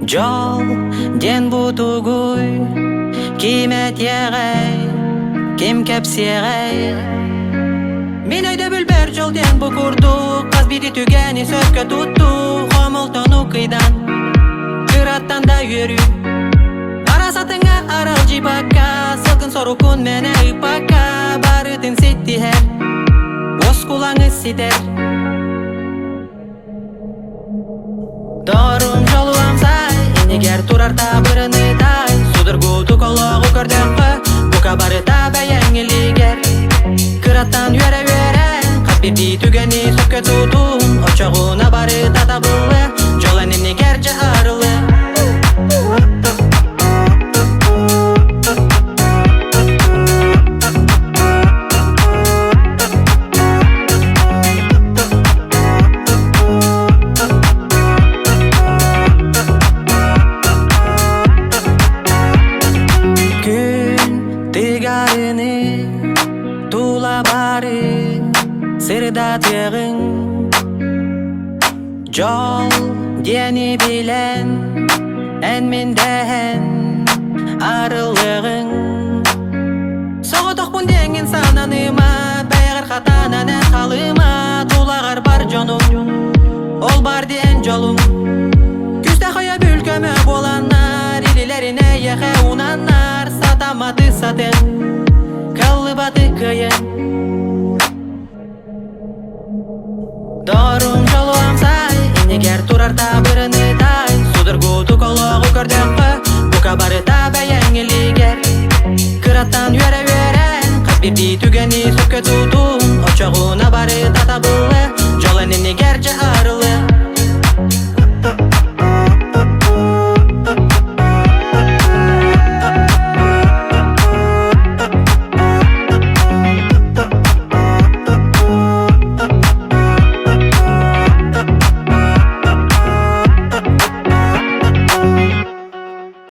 Жол ден бутугуй кимет егай ким кепсегай мен өйдө бүлбөр жол ден букурду каз бири түгени сөккө тутту хомолтону кыйдан кыраттан да үйөрү арасатыңа арал жипакка сылкын сорукун мене ыпакка барытын сеттихер оскулаңы ситер Дорун жолу амсай, инегер турар табырыны тай Судыргу тукологу көрдөккө, бука барыта бәйәңелигер Кыраттан үйәрә, кат бирди түгени сөккө тутун Очогуна барыта табылы, жолан инегер жа арылы Тула бары сырда тегің Жол дени билен ән менден арылығың Соғытық бұнден инсананыма бәйгір қатанан ән қалыма Тулағар бар жонum ол бар ден жолым Күсті қоя бүлкөмі боланар Илилеріне еқе унанар Сатамады сатын Калыбаты кыйын Дорун жолу амсай Инегер турар табырыны тай